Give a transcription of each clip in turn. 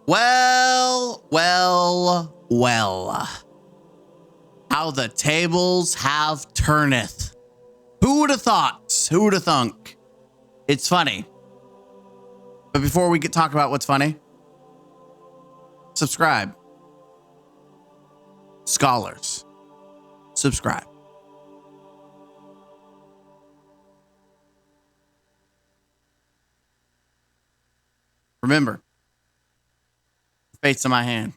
Well. How the tables have turneth. Who would have thought? Who would have thunk? It's funny. But before we talk about what's funny, subscribe. Scholars, subscribe. Remember, fate's in my hand.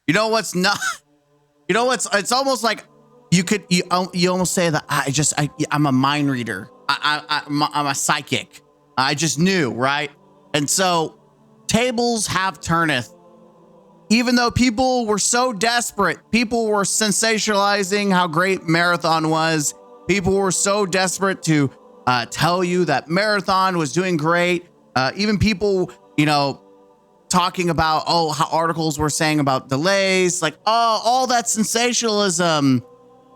You know what's not? You know what's? It's almost like you almost say that I'm a mind reader. I'm a psychic. I just knew, right? And so tables have turneth. Even though people were so desperate, people were sensationalizing how great Marathon was. People were so desperate to tell you that Marathon was doing great. Even people, talking about, how articles were saying about delays, like, all that sensationalism.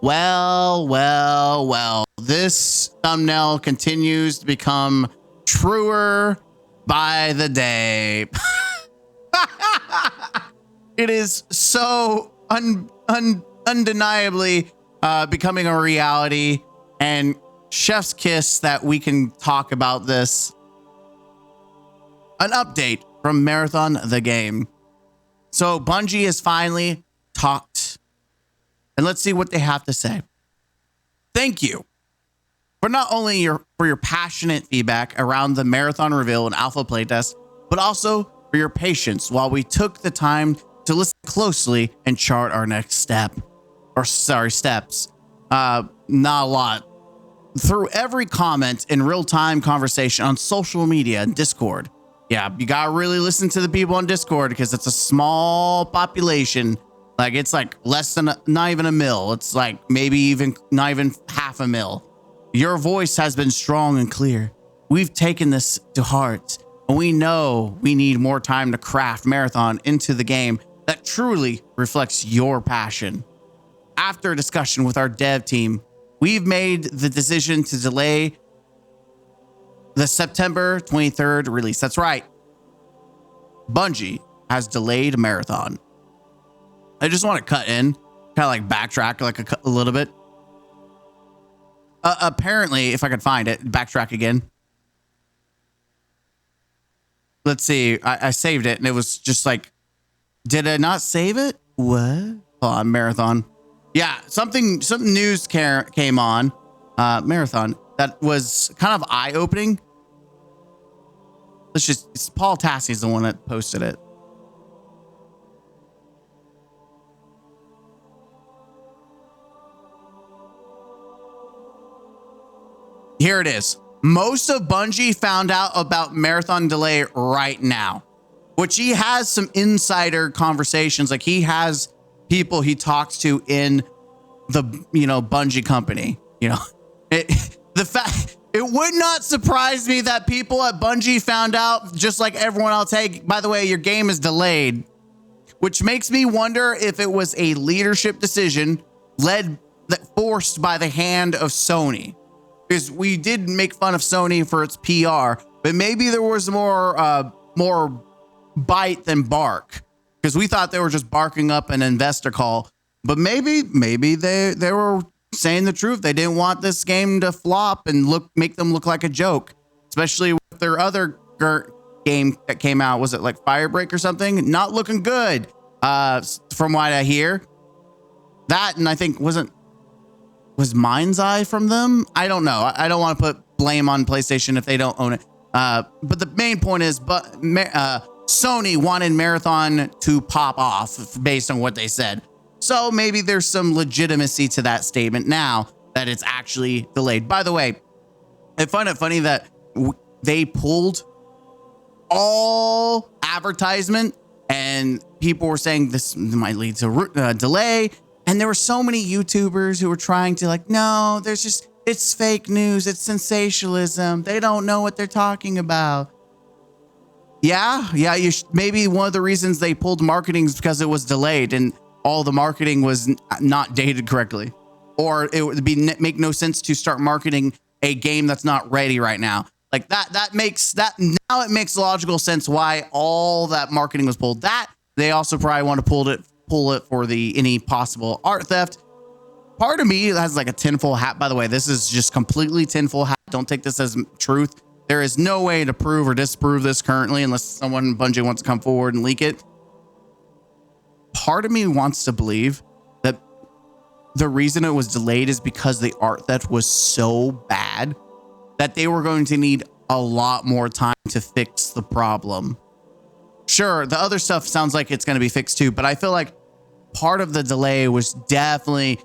Well, this thumbnail continues to become truer by the day. It is so undeniably becoming a reality, and chef's kiss that we can talk about this. An update from Marathon the game. So Bungie has finally talked, and let's see what they have to say. Thank you for not only for your passionate feedback around the Marathon reveal and alpha playtest, but also for your patience while we took the time to listen closely and chart our next steps. Not a lot. Through every comment and real-time conversation on social media and Discord. Yeah, you gotta really listen to the people on Discord because it's a small population. Like, it's like less than not even a mil. It's like maybe even not even half a mil. Your voice has been strong and clear. We've taken this to heart, and we know we need more time to craft Marathon into the game that truly reflects your passion. After a discussion with our dev team, we've made the decision to delay the September 23rd release. That's right. Bungie has delayed Marathon. I just want to cut in, kind of like backtrack like a little bit. Apparently, if I could find it, backtrack again. Let's see. I saved it and it was just like, did I not save it? What? Hold on, Marathon. Yeah, something news came on Marathon that was kind of eye-opening. It's Paul Tassie's the one that posted it. Here it is. Most of Bungie found out about Marathon delay right now, which he has some insider conversations. Like, he has people he talks to in the, Bungie company, it would not surprise me that people at Bungie found out just like everyone else. Hey, by the way, your game is delayed, which makes me wonder if it was a leadership decision forced by the hand of Sony, because we did make fun of Sony for its PR, but maybe there was more bite than bark, because we thought they were just barking up an investor call, but maybe they were saying the truth. They didn't want this game to flop and make them look like a joke, especially with their other game that came out. Was it like Firebreak or something? Not looking good, from what I hear. That, and I think was Mind's Eye from them? I don't know. I don't want to put blame on PlayStation if they don't own it. But the main point is, Sony wanted Marathon to pop off based on what they said. So maybe there's some legitimacy to that statement now that it's actually delayed. By the way, I find it funny that they pulled all advertisement and people were saying this might lead to delay. And there were so many YouTubers who were trying to no, it's fake news. It's sensationalism. They don't know what they're talking about. Yeah. Maybe one of the reasons they pulled marketing is because it was delayed and all the marketing was not dated correctly, or it would make no sense to start marketing a game that's not ready right now. Like that makes that now it makes logical sense why all that marketing was pulled. That they also probably want to pull it for the any possible art theft. Part of me has like a tinfoil hat. By the way, this is just completely tinfoil hat. Don't take this as truth. There is no way to prove or disprove this currently unless someone Bungie wants to come forward and leak it. Part of me wants to believe that the reason it was delayed is because the art theft was so bad that they were going to need a lot more time to fix the problem. Sure, the other stuff sounds like it's going to be fixed too, but I feel like part of the delay was definitely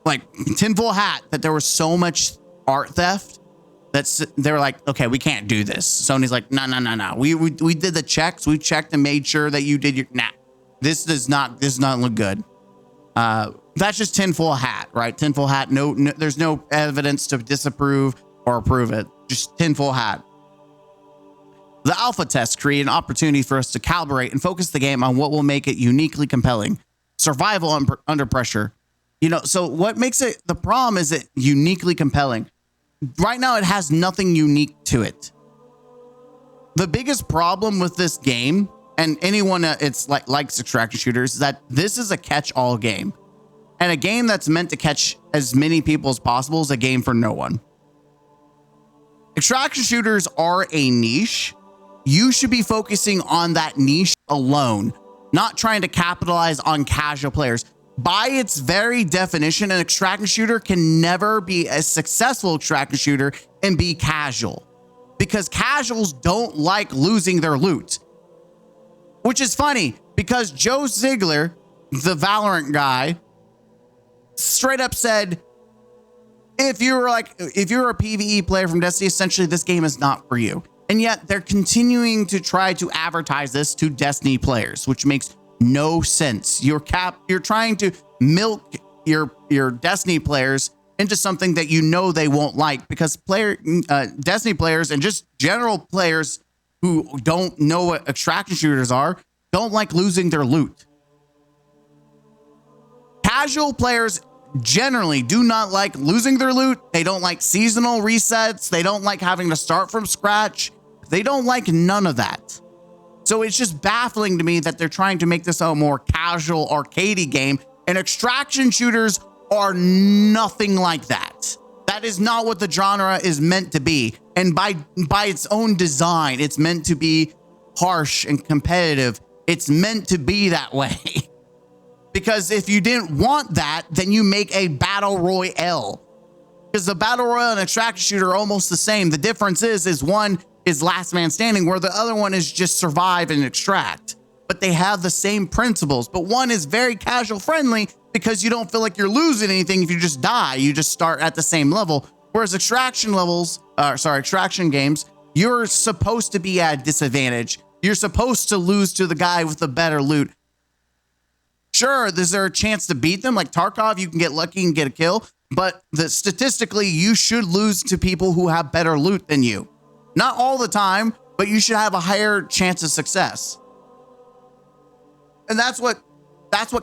like tinfoil hat that there was so much art theft that they were like, okay, we can't do this. Sony's like, no. We did the checks. We checked and made sure that you did your, this does not look good. That's just tinfoil hat, right? Tinfoil hat. No, there's no evidence to disapprove or approve it. Just tinfoil hat. The alpha test create an opportunity for us to calibrate and focus the game on what will make it uniquely compelling. Survival under pressure. You know, so what makes it, the problem is it uniquely compelling. Right now, it has nothing unique to it. The biggest problem with this game, and anyone it's likes extraction shooters, is that this is a catch-all game. And a game that's meant to catch as many people as possible is a game for no one. Extraction shooters are a niche. You should be focusing on that niche alone, not trying to capitalize on casual players. By its very definition, an extraction shooter can never be a successful extraction shooter and be casual, because casuals don't like losing their loot. Which is funny because Joe Ziegler, the Valorant guy, straight up said, if you're a PvE player from Destiny, essentially this game is not for you. And yet they're continuing to try to advertise this to Destiny players, which makes no sense. You're trying to milk your Destiny players into something that you know they won't like, because Destiny players and just general players who don't know what extraction shooters are don't like losing their loot. Casual players generally do not like losing their loot. They don't like seasonal resets. They don't like having to start from scratch. They don't like none of that. So it's just baffling to me that they're trying to make this a more casual arcadey game, and extraction shooters are nothing like that. That is not what the genre is meant to be. And by its own design, it's meant to be harsh and competitive. It's meant to be that way. Because if you didn't want that, then you make a battle royale. Because the battle royale and extraction shooter are almost the same. The difference is one is last man standing, where the other one is just survive and extract. But they have the same principles. But one is very casual friendly because you don't feel like you're losing anything if you just die. You just start at the same level. Whereas extraction games, you're supposed to be at a disadvantage. You're supposed to lose to the guy with the better loot. Sure, is there a chance to beat them? Like Tarkov, you can get lucky and get a kill. But statistically, you should lose to people who have better loot than you. Not all the time, but you should have a higher chance of success. And that's what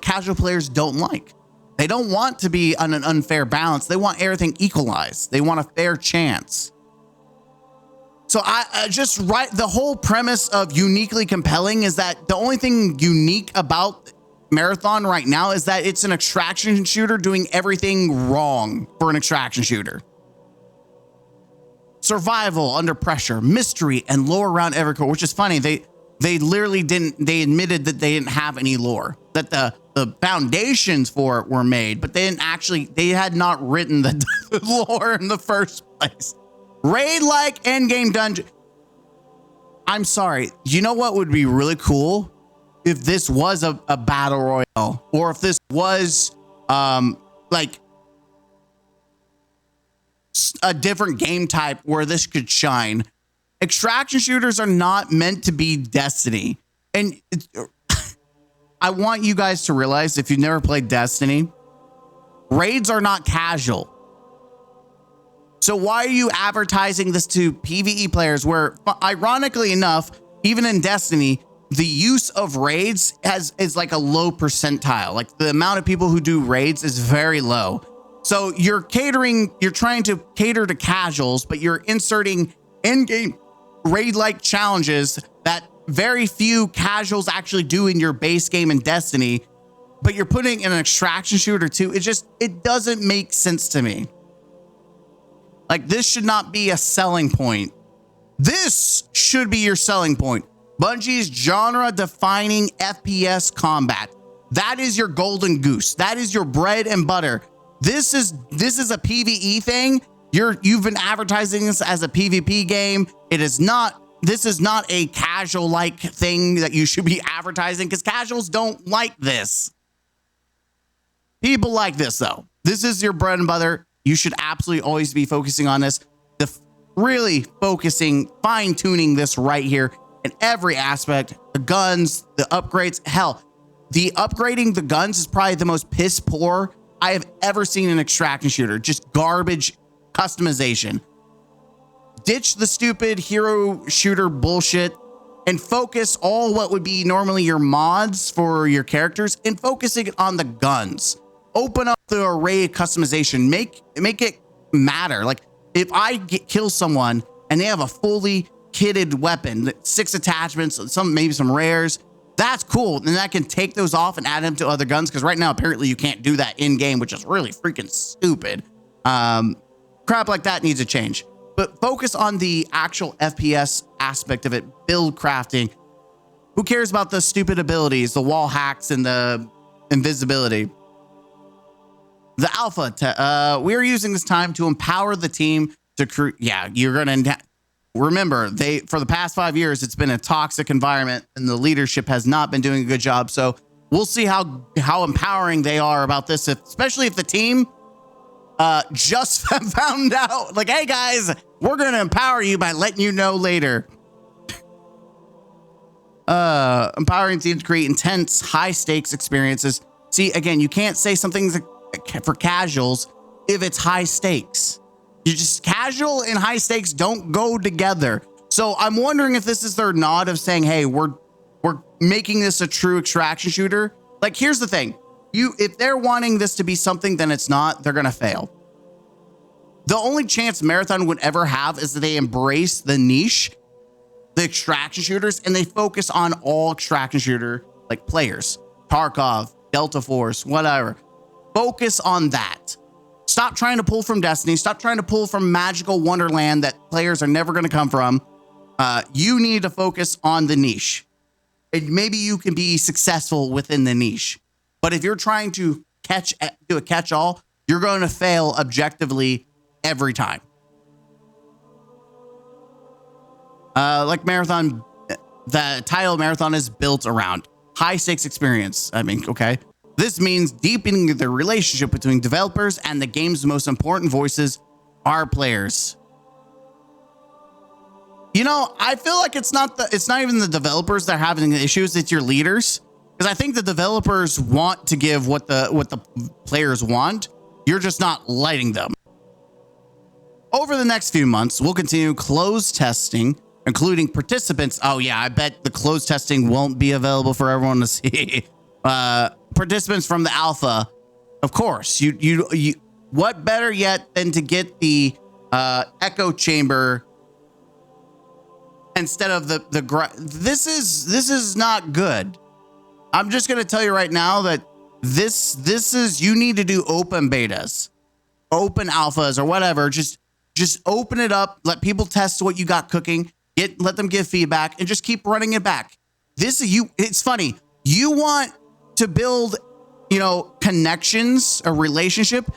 casual players don't like. They don't want to be on an unfair balance. They want everything equalized. They want a fair chance. So the whole premise of uniquely compelling is that the only thing unique about Marathon right now is that it's an extraction shooter doing everything wrong for an extraction shooter. Survival under pressure, mystery, and lore around every core, which is funny. They literally they admitted that they didn't have any lore, that the foundations for it were made, but they had not written the lore in the first place. Raid-like endgame dungeon. I'm sorry. You know what would be really cool? If this was a battle royale, or if this was like a different game type where this could shine. Extraction shooters are not meant to be Destiny. And I want you guys to realize, if you've never played Destiny, raids are not casual. So why are you advertising this to PvE players where, ironically enough, even in Destiny, the use of raids is like a low percentile. Like the amount of people who do raids is very low. So you're trying to cater to casuals, but you're inserting in-game raid-like challenges that very few casuals actually do in your base game in Destiny, but you're putting in an extraction shooter too. It doesn't make sense to me. Like, this should not be a selling point. This should be your selling point. Bungie's genre-defining FPS combat. That is your golden goose. That is your bread and butter. This is a PvE thing. You've been advertising this as a PvP game. This is not a casual-like thing that you should be advertising, because casuals don't like this. People like this, though. This is your bread and butter. You should absolutely always be focusing on this. Really focusing, fine-tuning this right here in every aspect. The guns, the upgrades. Hell, the upgrading the guns is probably the most piss poor I have ever seen in an extraction shooter. Just garbage customization. Ditch the stupid hero shooter bullshit and focus all what would be normally your mods for your characters and focusing on the guns. Open up the array of customization. Make it matter. Like, if I kill someone and they have a fully kitted weapon, 6 attachments, maybe some rares, that's cool. And I can take those off and add them to other guns, because right now apparently you can't do that in game, which is really freaking stupid. Crap like that needs to change. But focus on the actual FPS aspect of it. Build crafting. Who cares about the stupid abilities, the wall hacks, and the invisibility? The alpha, we're using this time to empower the team to create. Yeah, you're going to remember, for the past 5 years, it's been a toxic environment and the leadership has not been doing a good job. So we'll see how empowering they are about this, especially if the team just found out, like, hey guys, we're going to empower you by letting you know later. Empowering teams to create intense, high stakes experiences. See, again, you can't say something's for casuals if it's high stakes. You just, casual and high stakes don't go together. So I'm wondering if this is their nod of saying, hey, we're making this a true extraction shooter. Like, here's the thing. If they're wanting this to be something, then it's not, they're going to fail. The only chance Marathon would ever have is that they embrace the niche, the extraction shooters, and they focus on all extraction shooter like players, Tarkov, Delta Force, whatever. Focus on that. Stop trying to pull from Destiny. Stop trying to pull from magical wonderland that players are never going to come from. You need to focus on the niche. And maybe you can be successful within the niche. But if you're trying to do a catch-all, you're going to fail objectively every time. Like Marathon, the title of Marathon is built around high stakes experience. I mean, okay. This means deepening the relationship between developers and the game's most important voices, our players. You know, I feel like it's not even the developers that are having the issues, it's your leaders. Because I think the developers want to give what the players want. You're just not letting them. Over the next few months, we'll continue closed testing, including participants. Oh yeah, I bet the closed testing won't be available for everyone to see. Participants from the alpha, of course. You what better yet than to get the echo chamber instead of this is not good. I'm just going to tell you right now that this is, you need to do open betas, open alphas, or whatever. Just open it up, let people test what you got cooking, let them give feedback, and just keep running it back. It's funny. You want to build, connections, a relationship,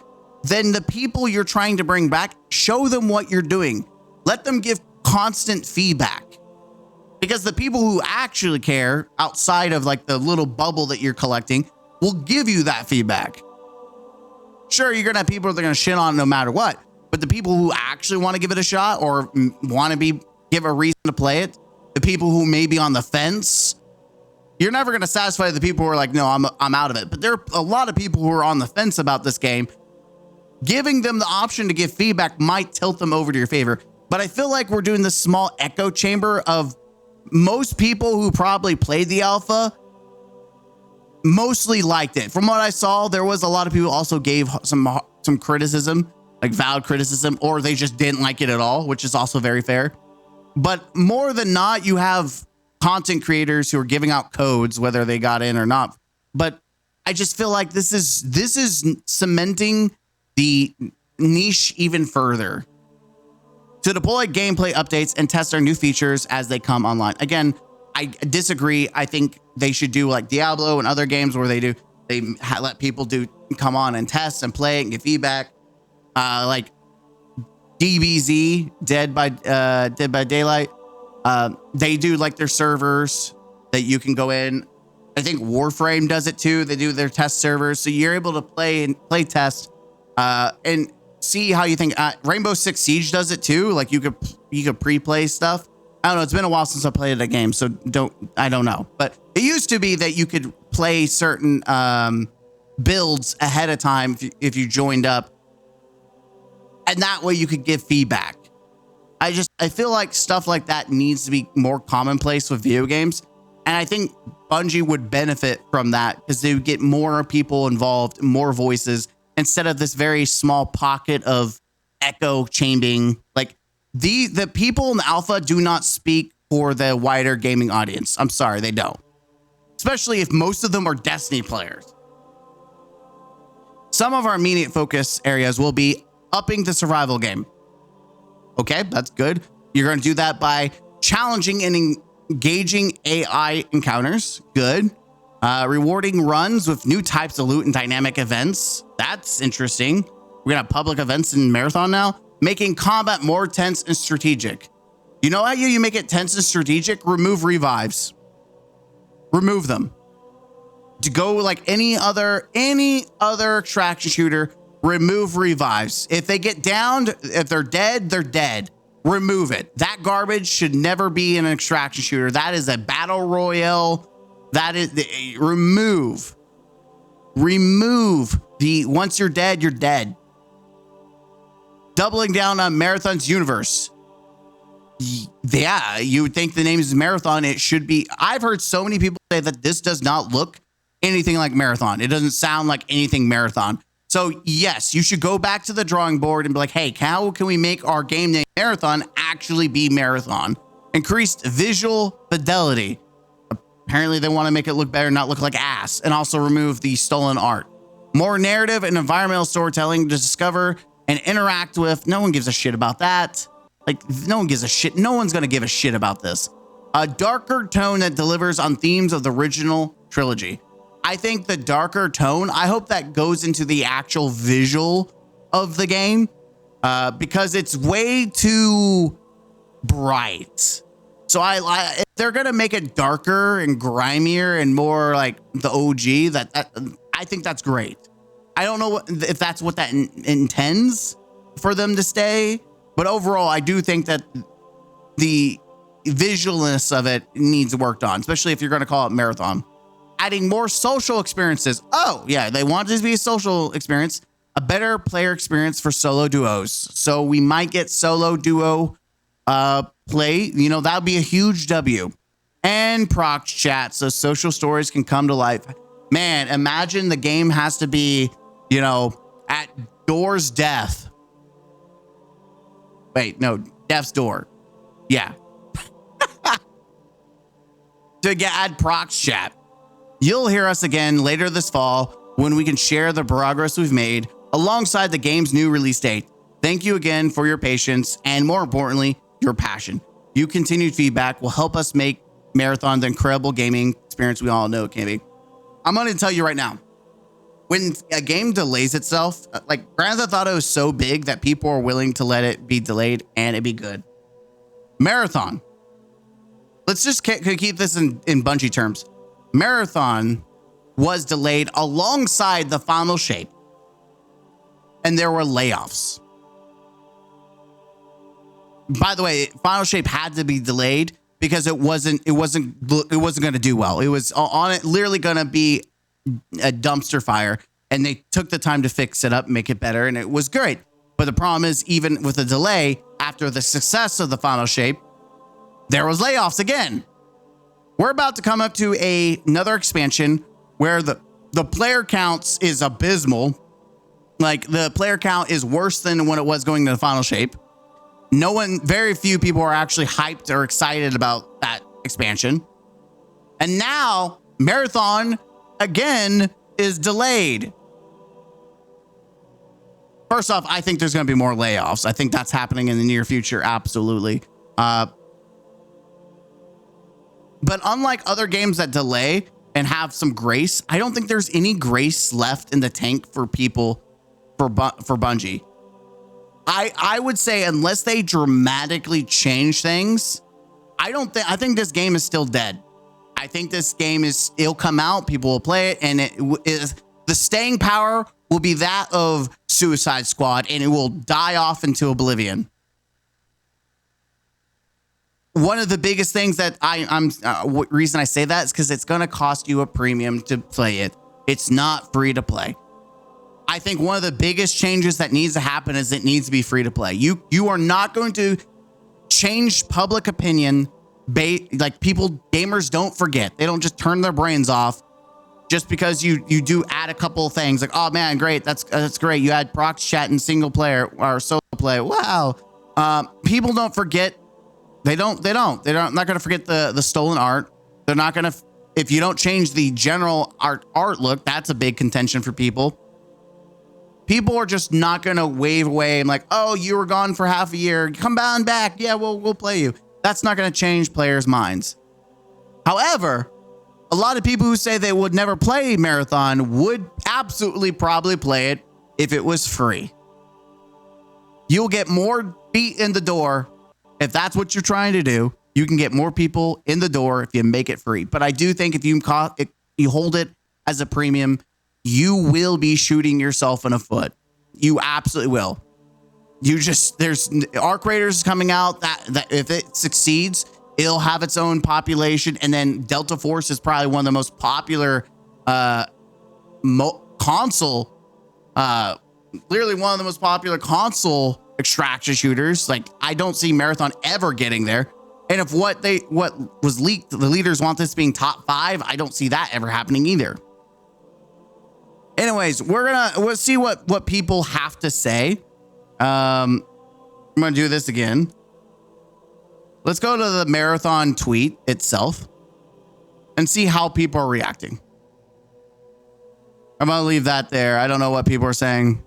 then the people you're trying to bring back, show them what you're doing. Let them give constant feedback. Because the people who actually care outside of like the little bubble that you're collecting will give you that feedback. Sure, you're going to have people that are going to shit on it no matter what. But the people who actually want to give it a shot or want to give a reason to play it, the people who may be on the fence, you're never going to satisfy the people who are like, no, I'm out of it. But there are a lot of people who are on the fence about this game. Giving them the option to give feedback might tilt them over to your favor. But I feel like we're doing this small echo chamber of most people who probably played the alpha mostly liked it. From what I saw, there was a lot of people also gave some some criticism, like valid criticism, or they just didn't like it at all, which is also very fair. But more than not, you have content creators who are giving out codes, whether they got in or not. But I just feel like this is cementing the niche even further. To deploy gameplay updates and test our new features as they come online. Again, I disagree. I think they should do like Diablo and other games where they let people come on and test and play and give feedback. Like DBZ, Dead by Daylight. They do like their servers that you can go in. I think Warframe does it too. They do their test servers, so you're able to play test and see how you think. Rainbow Six Siege does it too. Like you could pre-play stuff. I don't know. It's been a while since I played a game, so I don't know. But it used to be that you could play certain builds ahead of time if you joined up, and that way you could give feedback. I feel like stuff like that needs to be more commonplace with video games, and I think Bungie would benefit from that because they would get more people involved, more voices, instead of this very small pocket of echo chambering. Like the people in the alpha do not speak for the wider gaming audience. I'm sorry, they don't. Especially if most of them are Destiny players. Some of our immediate focus areas will be upping the survival game. Okay, that's good. You're going to do that by challenging and engaging AI encounters. Good. Rewarding runs with new types of loot and dynamic events. That's interesting. We're going to have public events in Marathon now. Making combat more tense and strategic. You know how you make it tense and strategic? Remove revives. Remove them. To go like any other extraction shooter, remove revives. If they get downed, if they're dead, they're dead. Remove it. That garbage should never be in an extraction shooter. That is a battle royale. That is remove the once you're dead, you're dead. Doubling down on Marathon's universe. Yeah, you would think the name is Marathon. It should be. I've heard so many people say that this does not look anything like Marathon. It doesn't sound like anything Marathon. So yes, you should go back to the drawing board and be like, hey, how can we make our game name Marathon actually be Marathon? Increased visual fidelity. Apparently they want to make it look better, not look like ass, and also remove the stolen art. More narrative and environmental storytelling to discover and interact with. No one gives a shit about that. Like, no one gives a shit. No one's going to give a shit about this. A darker tone that delivers on themes of the original trilogy. I think the darker tone, I hope that goes into the actual visual of the game because it's way too bright. So if they're going to make it darker and grimier and more like the OG, that I think that's great. I don't know if that's what that intends for them to stay, but overall, I do think that the visualness of it needs worked on, especially if you're going to call it Marathon. Adding more social experiences. Oh, yeah, they want it to be a social experience, a better player experience for solo duos. So we might get solo duo play. You know, that would be a huge W. And proc chat, so social stories can come to life. Man, imagine the game has to be, you know, at Door's death. Wait, no, Death's Door. Yeah. To add proc chat. You'll hear us again later this fall when we can share the progress we've made alongside the game's new release date. Thank you again for your patience and, more importantly, your passion. Your continued feedback will help us make Marathon the incredible gaming experience we all know it can be. I'm going to tell you right now, when a game delays itself, like Grand Theft Auto is so big that people are willing to let it be delayed and it be good. Marathon. Let's just keep this in Bungie terms. Marathon was delayed alongside the final shape, and there were layoffs. By the way, final shape had to be delayed because it wasn't going to do well. It was on it literally going to be a dumpster fire, and they took the time to fix it up, make it better, and it was great. But the problem is, even with the delay after the success of the final shape, there was layoffs again. We're about to come up to another expansion where the player counts is abysmal. Like, the player count is worse than when it was going to the final shape. Very few people are actually hyped or excited about that expansion. And now Marathon again is delayed. First off, I think there's going to be more layoffs. I think that's happening in the near future. Absolutely. But unlike other games that delay and have some grace, I don't think there's any grace left in the tank for people for Bungie. I would say unless they dramatically change things, I think this game is still dead. I think this game it'll come out, people will play it, and the staying power will be that of Suicide Squad, and it will die off into oblivion. One of the biggest things that reason I say that is because it's going to cost you a premium to play it. It's not free to play. I think one of the biggest changes that needs to happen is it needs to be free to play. You are not going to change public opinion. Like, gamers don't forget. They don't just turn their brains off just because you do add a couple of things. Like, oh man, great, that's great. You add prox chat in single player or solo play. Wow. People don't forget. They're not going to forget the stolen art. They're not going to, if you don't change the general art look, that's a big contention for people. People are just not going to wave away and like, oh, you were gone for half a year. Come on back. Yeah, we'll play you. That's not going to change players' minds. However, a lot of people who say they would never play Marathon would absolutely probably play it if it was free. You'll get more feet in the door if that's what you're trying to do. You can get more people in the door if you make it free. But I do think if you hold it as a premium, you will be shooting yourself in the foot. You absolutely will. There's Arc Raiders coming out that if it succeeds, it'll have its own population. And then Delta Force is probably one of the most popular console, clearly one of the most popular console extraction shooters. Like, I don't see Marathon ever getting there. And if what was leaked, the leaders want this being top 5, I don't see that ever happening either. Anyways, we'll see what people have to say. I'm going to do this again. Let's go to the Marathon tweet itself and see how people are reacting. I'm going to leave that there. I don't know what people are saying.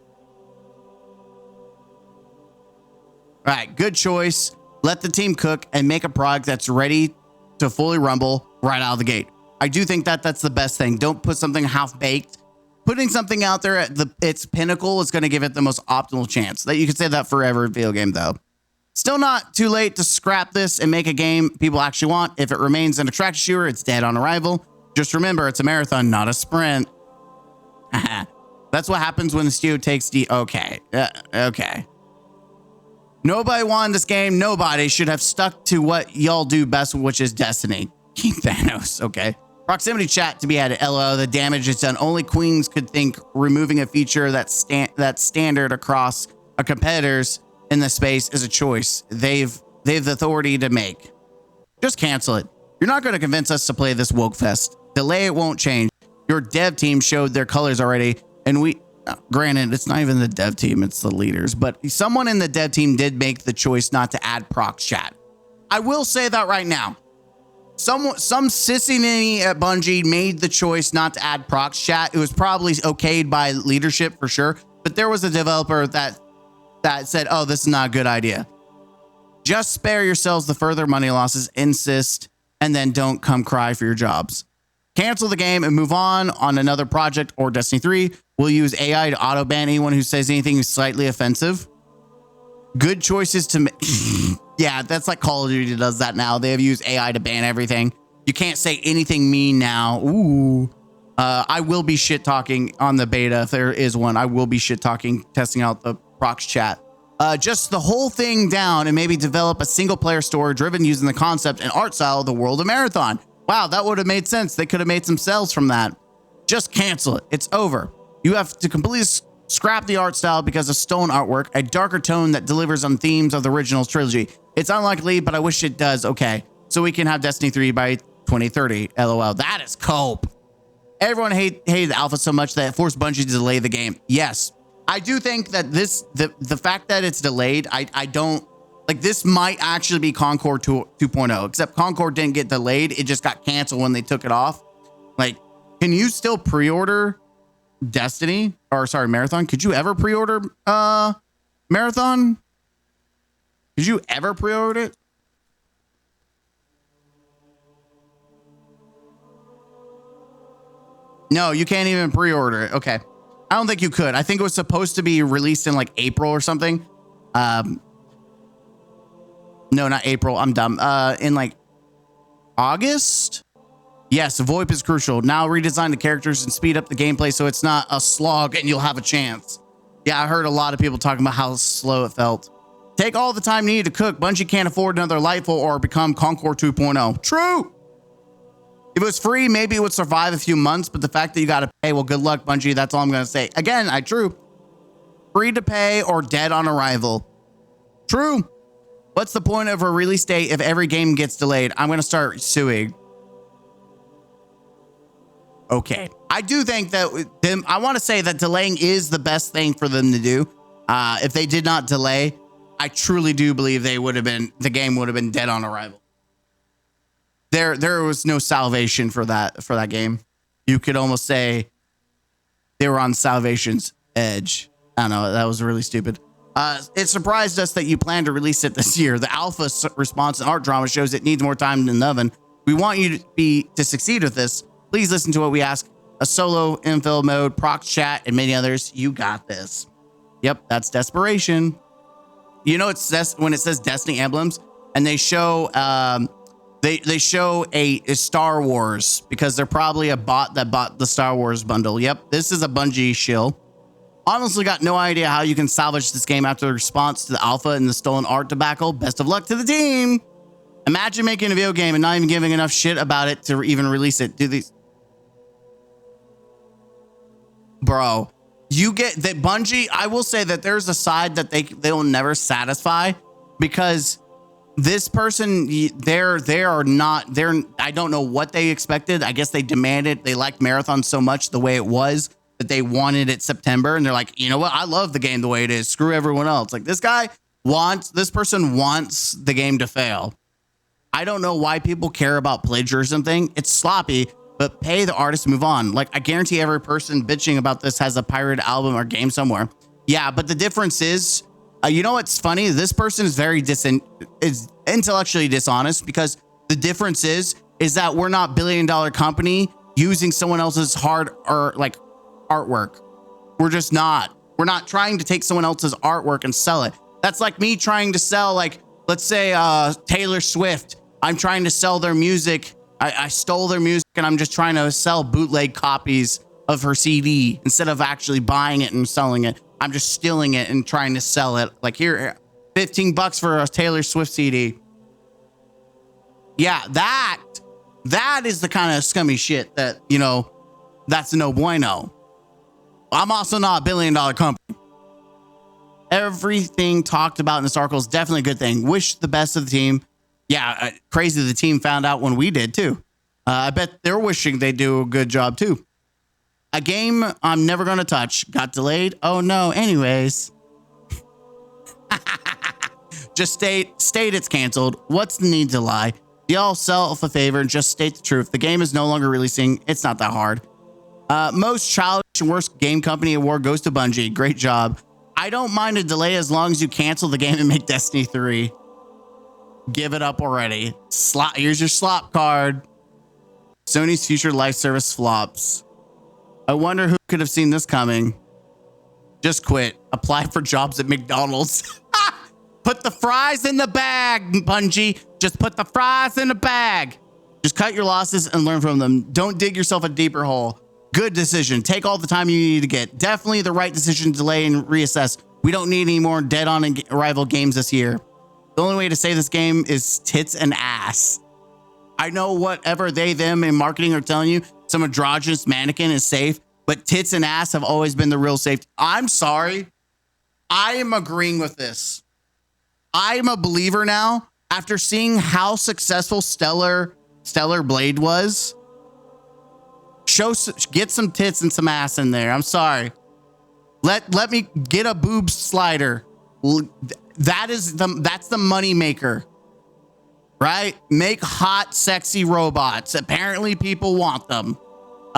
All right, good choice. Let the team cook and make a product that's ready to fully rumble right out of the gate. I do think that's the best thing. Don't put something half-baked. Putting something out there at its pinnacle is going to give it the most optimal chance. That you could say that for every video game, though. Still not too late to scrap this and make a game people actually want. If it remains an extraction shooter, it's dead on arrival. Just remember, it's a marathon, not a sprint. That's what happens when the studio takes Okay. Nobody wanted this game. Nobody should have stuck to what y'all do best, which is Destiny. King Thanos. Okay. Proximity chat to be added. LO, the damage it's done. Only queens could think removing a feature that's standard across a competitors in the space is a choice they've the authority to make. Just cancel it. You're not going to convince us to play this woke fest. Delay it won't change. Your dev team showed their colors already, and granted, it's not even the dev team, it's the leaders, but someone in the dev team did make the choice not to add prox chat. I will say that right now. Some sissy ninny at Bungie made the choice not to add prox chat. It was probably okayed by leadership for sure, but there was a developer that said, oh, this is not a good idea. Just spare yourselves the further money losses, insist, and then don't come cry for your jobs. Cancel the game and move on another project or Destiny 3. We'll use AI to auto ban anyone who says anything slightly offensive. Good choices to make. Yeah, that's like Call of Duty does that now. They have used AI to ban everything. You can't say anything mean now. Ooh. I will be shit talking on the beta if there is one. I will be shit talking, testing out the prox chat. Just the whole thing down and maybe develop a single player story driven using the concept and art style of the world of Marathon. Wow, that would have made sense. They could have made some sales from that. Just cancel it. It's over. You have to completely scrap the art style because of stolen artwork, a darker tone that delivers on themes of the original trilogy. It's unlikely, but I wish it does. Okay, so we can have Destiny 3 by 2030. LOL. That is cope. Everyone hated the alpha so much that it forced Bungie to delay the game. Yes, I do think that the fact that it's delayed, I don't like this might actually be Concord 2.0, except Concord didn't get delayed. It just got canceled when they took it off. Like, can you still pre-order Destiny or sorry, Marathon? Could you ever pre-order Marathon? Did you ever pre-order it? No, you can't even pre-order it. Okay. I don't think you could. I think it was supposed to be released in like April or something. No, not April. I'm dumb. In like August? Yes, VoIP is crucial. Now redesign the characters and speed up the gameplay so it's not a slog and you'll have a chance. Yeah, I heard a lot of people talking about how slow it felt. Take all the time needed to cook. Bungie can't afford another Lightful or become Concord 2.0. True. If it was free, maybe it would survive a few months, but the fact that you got to pay, well, good luck, Bungie. That's all I'm going to say. Again, true. Free to pay or dead on arrival. True. What's the point of a release date if every game gets delayed? I'm going to start suing. Okay. I do think that I want to say that delaying is the best thing for them to do. If they did not delay, I truly do believe the game would have been dead on arrival. There was no salvation for that game. You could almost say they were on salvation's edge. I don't know. That was really stupid. It surprised us that you plan to release it this year. The alpha response and art drama shows it needs more time than the oven. We want you to succeed with this. Please listen to what we ask. A solo infill mode, proc chat, and many others. You got this. Yep, that's desperation. You know, it's when it says Destiny emblems and they show they show a Star Wars because they're probably a bot that bought the Star Wars bundle. Yep, this is a Bungie shill. Honestly, got no idea how you can salvage this game after the response to the alpha and the stolen art debacle. Best of luck to the team. Imagine making a video game and not even giving enough shit about it to even release it. Do these, bro? You get that Bungie. I will say that there's a side that they will never satisfy because this person, they are not. I don't know what they expected. I guess they demanded. They liked Marathon so much the way it was that they wanted it September, and they're like, you know what? I love the game the way it is. Screw everyone else. Like this person wants the game to fail. I don't know why people care about plagiarism thing. It's sloppy, but pay the artist to move on. Like I guarantee every person bitching about this has a pirated album or game somewhere. Yeah, but the difference is, you know what's funny? This person is is intellectually dishonest because the difference is that we're not billion-dollar company using someone else's artwork. We're just not. We're not trying to take someone else's artwork and sell it. That's like me trying to sell, like, let's say Taylor Swift. I'm trying to sell their music. I stole their music and I'm just trying to sell bootleg copies of her CD instead of actually buying it and selling it. I'm just stealing it and trying to sell it. Like here, $15 for a Taylor Swift CD. Yeah, that is the kind of scummy shit that, you know, that's no bueno. I'm also not a billion-dollar company. Everything talked about in this article is definitely a good thing. Wish the best of the team. Yeah, crazy the team found out when we did too. I bet they're wishing they do a good job too. A game I'm never going to touch got delayed. Oh no. Anyways, just state it's canceled. What's the need to lie? Y'all self a favor and just state the truth. The game is no longer releasing. It's not that hard. Most childish and worst game company award goes to Bungie. Great job. I don't mind a delay as long as you cancel the game and make Destiny 3. Give it up already. Here's your slop card. Sony's future live service flops. I wonder who could have seen this coming. Just quit. Apply for jobs at McDonald's. Put the fries in the bag, Bungie. Just put the fries in the bag. Just cut your losses and learn from them. Don't dig yourself a deeper hole. Good decision. Take all the time you need to get. Definitely the right decision to delay and reassess. We don't need any more dead on arrival games this year. The only way to save this game is tits and ass. I know whatever they, them in marketing are telling you, some androgynous mannequin is safe, but tits and ass have always been the real safety. I'm sorry. I am agreeing with this. I am a believer now after seeing how successful Stellar Blade was. Get some tits and some ass in there. I'm sorry. Let me get a boob slider. That's the money maker, right? Make hot, sexy robots. Apparently people want them.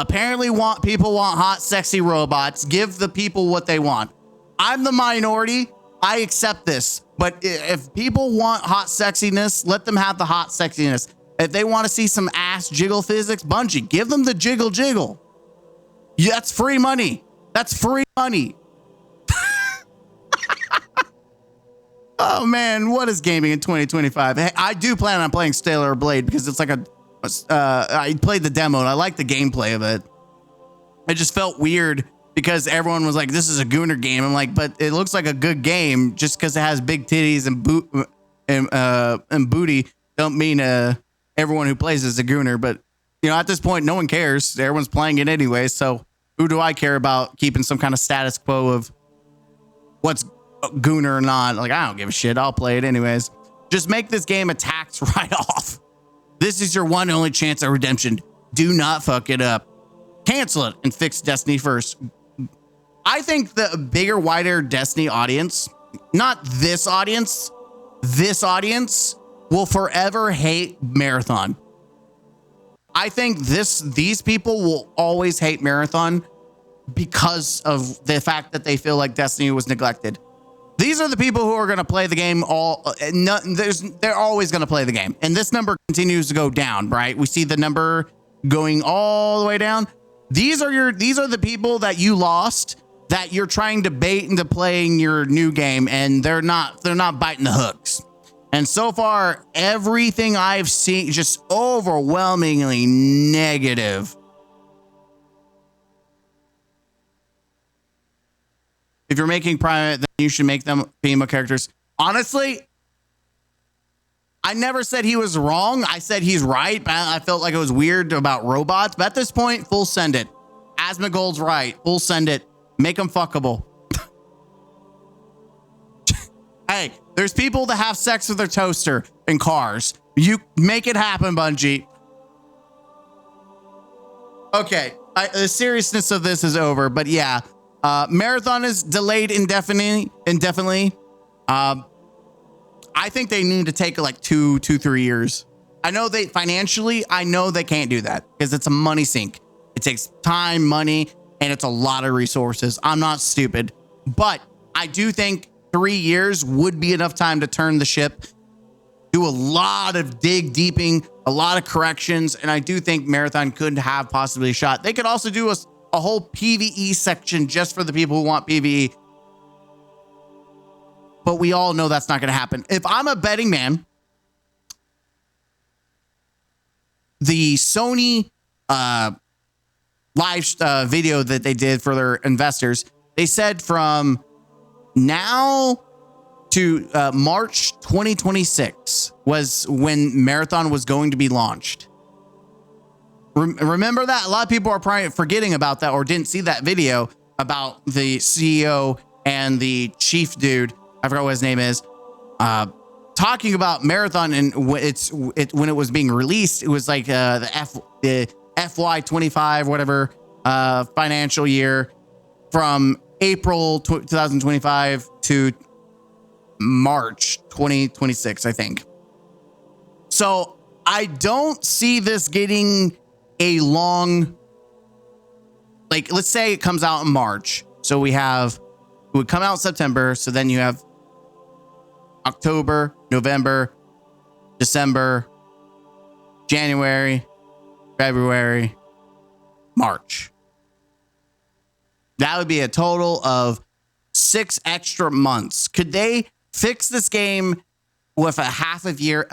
People want hot, sexy robots. Give the people what they want. I'm the minority. I accept this. But if people want hot sexiness, let them have the hot sexiness. If they want to see some ass jiggle physics, Bungie, give them the jiggle. Yeah, that's free money. That's free money. Oh man, what is gaming in 2025? Hey, I do plan on playing Stellar Blade because it's like I played the demo and I like the gameplay of it. It just felt weird because everyone was like, this is a Gooner game. I'm like, but it looks like a good game just because it has big titties and booty. Don't mean everyone who plays is a Gooner, but you know, at this point, no one cares. Everyone's playing it anyway. So who do I care about keeping some kind of status quo of what's Gooner or not? Like, I don't give a shit. I'll play it anyways. Just make this game a tax write-off. This is your one and only chance at redemption. Do not fuck it up. Cancel it and fix Destiny first. I think the bigger, wider Destiny audience, not this audience will forever hate Marathon. I think these people will always hate Marathon because of the fact that they feel like Destiny was neglected. These are the people who are going to play the game they're always going to play the game. And this number continues to go down, right? We see the number going all the way down. These are the people that you lost that you're trying to bait into playing your new game, and they're not biting the hooks. And so far, everything I've seen is just overwhelmingly negative. If you're making private, then you should make them female characters. Honestly, I never said he was wrong. I said he's right. I felt like it was weird about robots. But at this point, full send it. Asmongold's right. Full send it. Make them fuckable. Hey, there's people that have sex with their toaster in cars. You make it happen, Bungie. Okay, the seriousness of this is over. But yeah. Marathon is delayed indefinitely. I think they need to take like 3 years. I know they can't do that because it's a money sink. It takes time, money, and it's a lot of resources. I'm not stupid, but I do think 3 years would be enough time to turn the ship, do a lot of deeping, a lot of corrections. And I do think Marathon could have possibly a shot. They could also do a whole PvE section just for the people who want PvE. But we all know that's not going to happen. If I'm a betting man, the Sony live video that they did for their investors, they said from now to March 2026 was when Marathon was going to be launched. Remember that? A lot of people are probably forgetting about that or didn't see that video about the CEO and the chief dude, I forgot what his name is, talking about Marathon. And when it was being released, it was like the FY25, whatever, financial year from April 2025 to March 2026, I think. So I don't see this getting a long, like, let's say it comes out in March. So it would come out in September. So then you have October, November, December, January, February, March. That would be a total of 6 extra months. Could they fix this game with a half a year?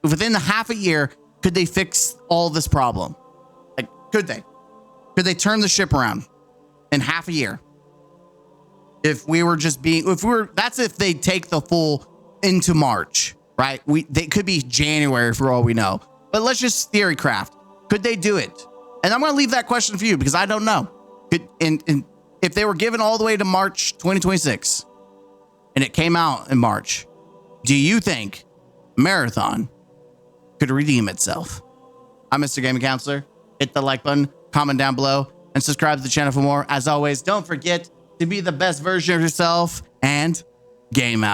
Within the half a year, could they fix all this problem? Like, could they? Could they turn the ship around in half a year? That's if they take the full into March, right? They could be January for all we know. But let's just theory craft. Could they do it? And I'm going to leave that question for you because I don't know. If they were given all the way to March 2026 and it came out in March, do you think Marathon could redeem itself? I'm Mr. Gaming Counselor. Hit the like button, comment down below, and subscribe to the channel for more. As always, don't forget to be the best version of yourself, and game out.